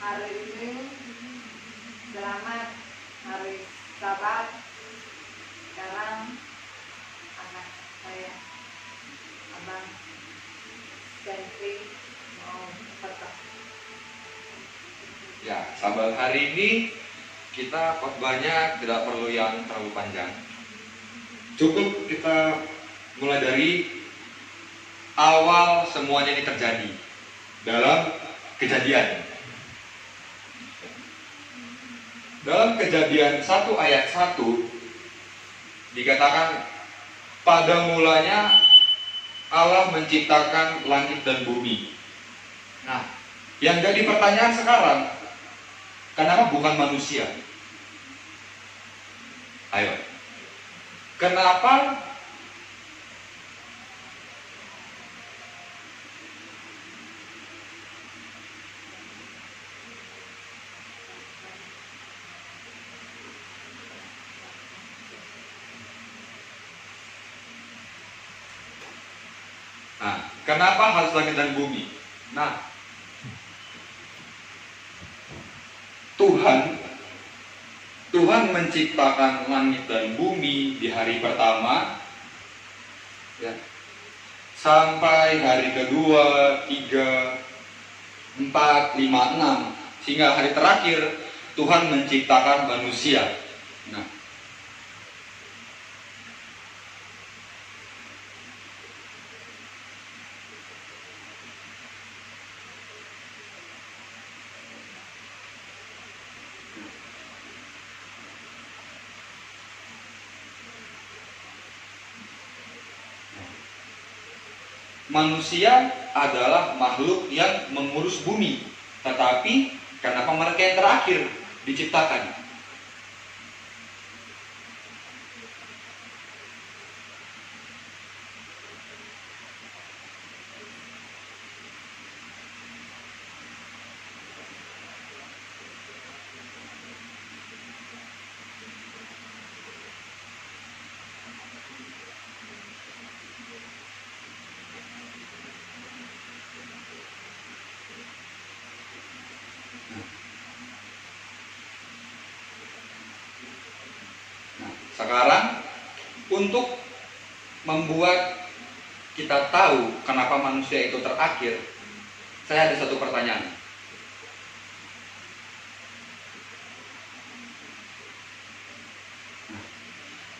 hari ini selamat hari Sabat. Sekarang anak saya, Abang Sentri, mau khotbah. Ya, Sabat hari ini kita khotbahnya tidak perlu yang terlalu panjang. Cukup kita mulai dari awal semuanya ini terjadi dalam Kejadian. Dalam Kejadian 1 ayat 1 dikatakan, pada mulanya Allah menciptakan langit dan bumi. Nah, yang jadi pertanyaan sekarang, kenapa bukan manusia? Ayo, kenapa kenapa harus langit dan bumi? Nah, Tuhan menciptakan langit dan bumi di hari pertama, ya, sampai hari kedua, 3, 4, 5, 6, sehingga hari terakhir Tuhan menciptakan manusia. Nah, manusia adalah makhluk yang mengurus bumi, tetapi kenapa mereka yang terakhir diciptakan? Sekarang, untuk membuat kita tahu kenapa manusia itu terakhir, saya ada satu pertanyaan.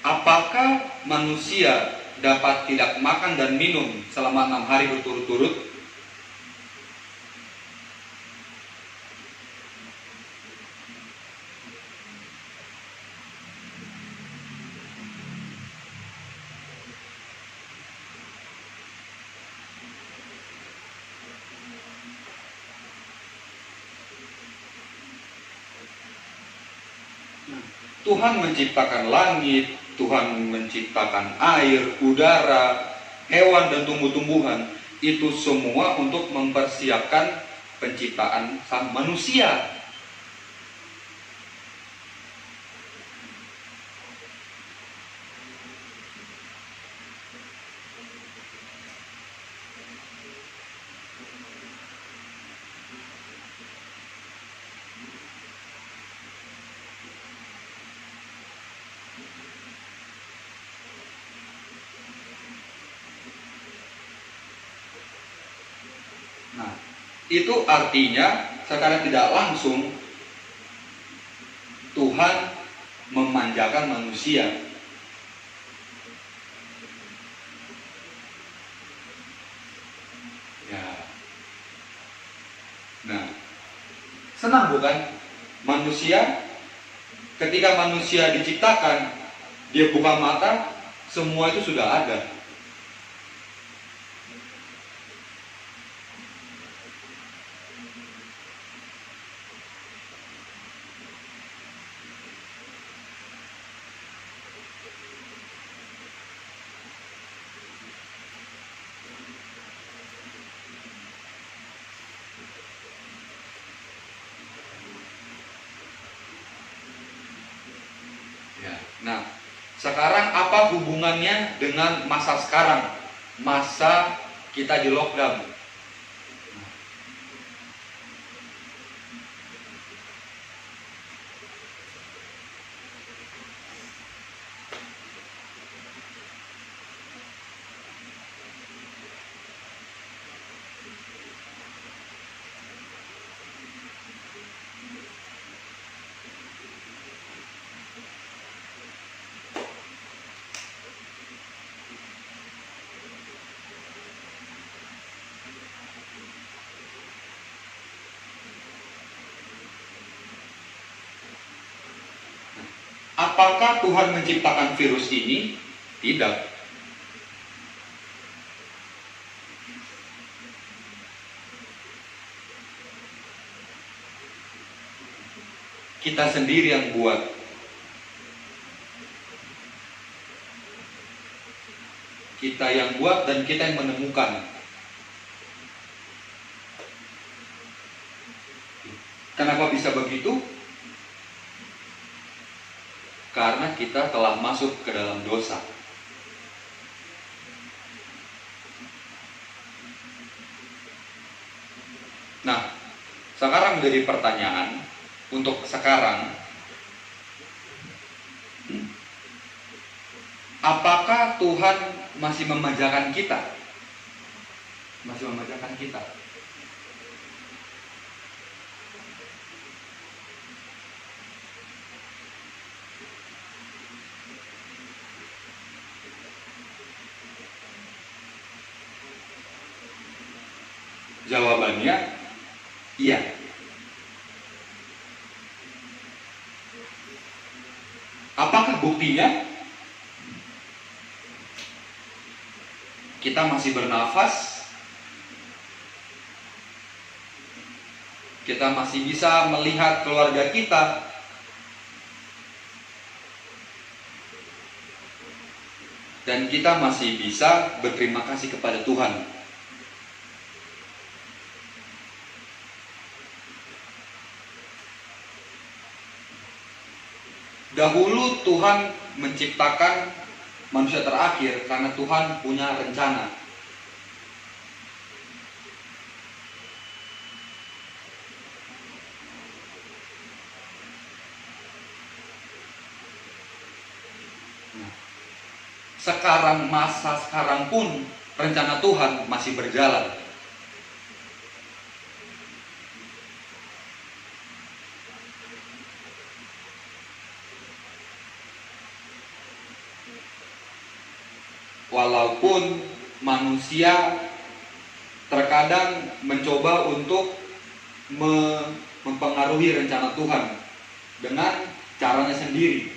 Apakah manusia dapat tidak makan dan minum selama 6 hari berturut-turut? Tuhan menciptakan langit, Tuhan menciptakan air, udara, hewan dan tumbuh-tumbuhan. Itu semua untuk mempersiapkan penciptaan sang manusia. Nah, itu artinya secara tidak langsung Tuhan memanjakan manusia. Ya. Nah, senang bukan? Manusia, ketika manusia diciptakan, dia buka mata, semua itu sudah ada. Nah, sekarang apa hubungannya dengan masa sekarang? Masa kita di lockdown. apakah Tuhan menciptakan virus ini? Tidak. Kita sendiri yang buat. Kita yang buat dan kita yang menemukan. Kenapa bisa begitu? Karena kita telah masuk ke dalam dosa. Nah, sekarang menjadi pertanyaan untuk sekarang, apakah Tuhan masih memajakan kita? Masih memajakan kita. Jawabannya iya. Apakah buktinya? Kita masih bernafas, kita masih bisa melihat keluarga kita, dan kita masih bisa berterima kasih kepada Tuhan. Dahulu Tuhan menciptakan manusia terakhir karena Tuhan punya rencana. Sekarang, masa sekarang pun rencana Tuhan masih berjalan. Walaupun manusia terkadang mencoba untuk mempengaruhi rencana Tuhan dengan caranya sendiri.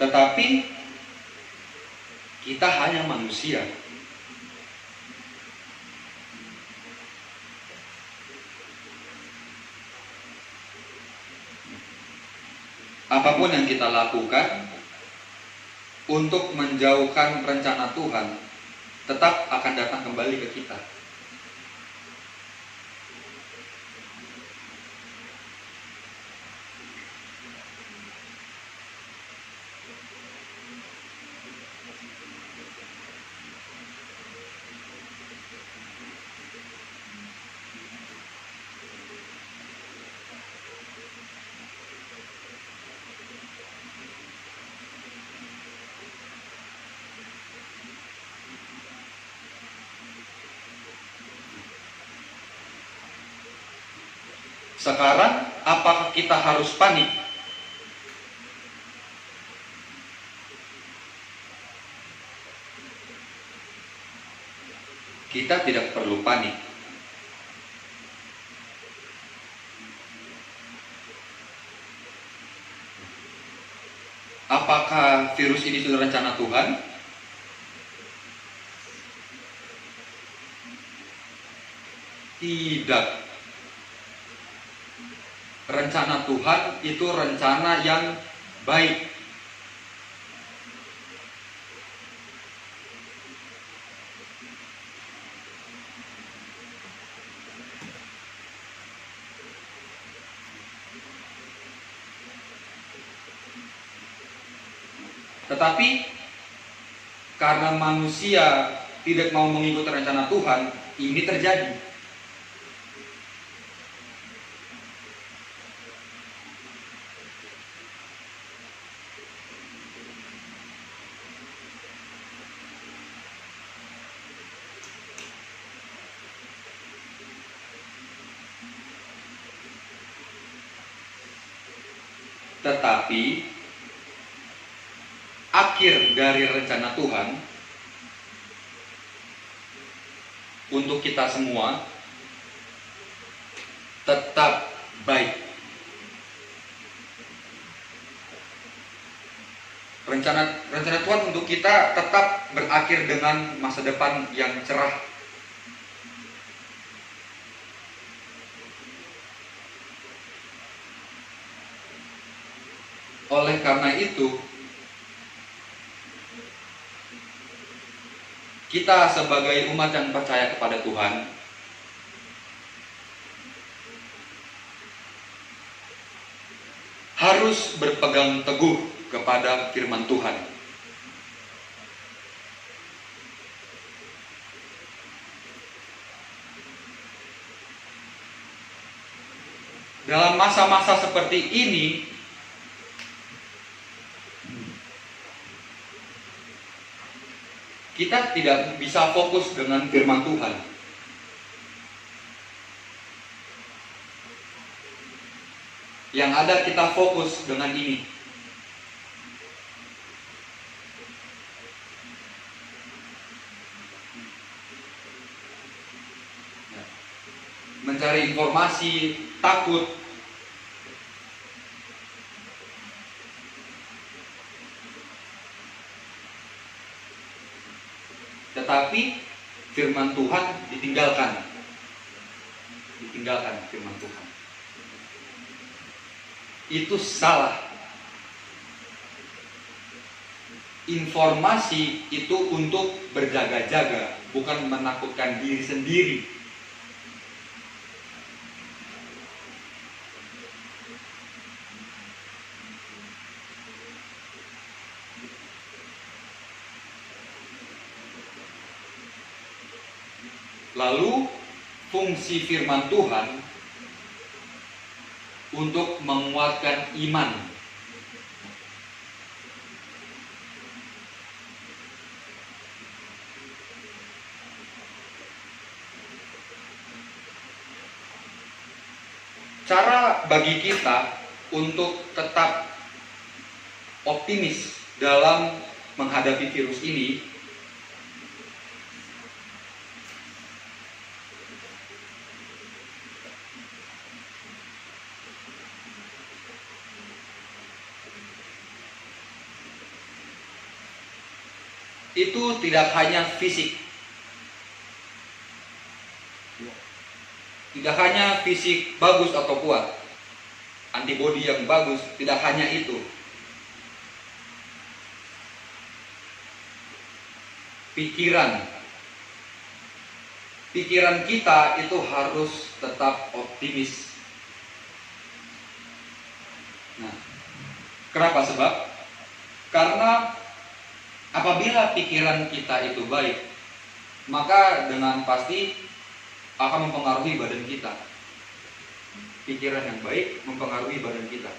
Tetapi kita hanya manusia. Apapun yang kita lakukan untuk menjauhkan rencana Tuhan tetap akan datang kembali ke kita. Sekarang, apakah kita harus panik? Kita tidak perlu panik. Apakah virus ini sudah rencana Tuhan? Tidak. Rencana Tuhan itu rencana yang baik. Tetapi karena manusia tidak mau mengikuti rencana Tuhan, ini terjadi. Tetapi akhir dari rencana Tuhan untuk kita semua tetap baik. Rencana Tuhan untuk kita tetap berakhir dengan masa depan yang cerah. Oleh karena itu, kita sebagai umat yang percaya kepada Tuhan harus berpegang teguh kepada firman Tuhan. Dalam masa-masa seperti ini, kita tidak bisa fokus dengan firman Tuhan. Yang ada kita fokus dengan ini. Mencari informasi, takut. Tetapi firman Tuhan ditinggalkan. Ditinggalkan firman Tuhan. Itu salah. Informasi itu untuk berjaga-jaga, bukan menakutkan diri sendiri. Lalu fungsi firman Tuhan untuk menguatkan iman. Cara bagi kita untuk tetap optimis dalam menghadapi virus ini itu tidak hanya fisik. Tidak hanya fisik bagus atau kuat, antibodi yang bagus, tidak hanya itu. Pikiran kita itu harus tetap optimis. Nah, kenapa? Sebab karena apabila pikiran kita itu baik, maka dengan pasti akan mempengaruhi badan kita. Pikiran yang baik mempengaruhi badan kita.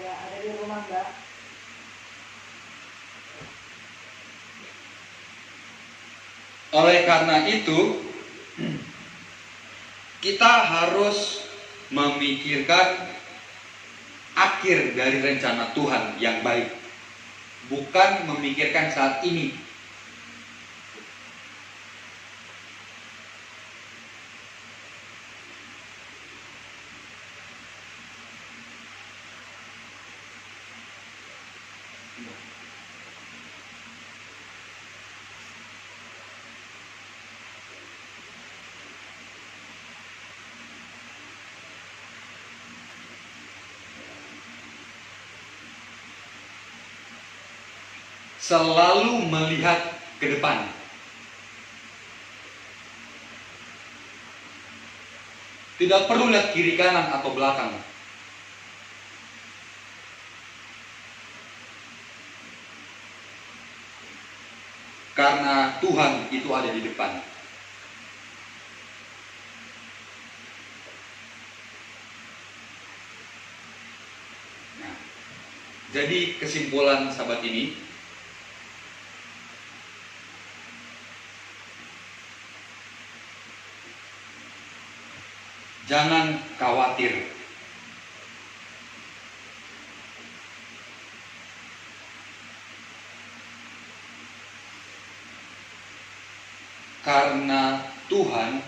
Ada di rumah Mbak. Oleh karena itu, kita harus memikirkan akhir dari rencana Tuhan yang baik, bukan memikirkan saat ini. Selalu melihat ke depan. Tidak perlu lihat kiri kanan atau belakang. Karena Tuhan itu ada di depan. Jadi kesimpulan sahabat ini, jangan khawatir. Karena Tuhan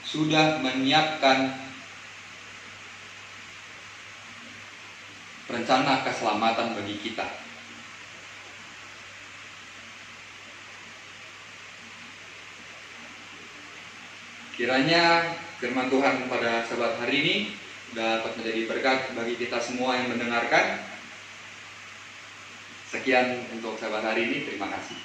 sudah menyiapkan rencana keselamatan bagi kita. Kiranya firman Tuhan pada sahabat hari ini dapat menjadi berkat bagi kita semua yang mendengarkan. Sekian untuk sahabat hari ini, terima kasih.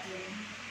Amin.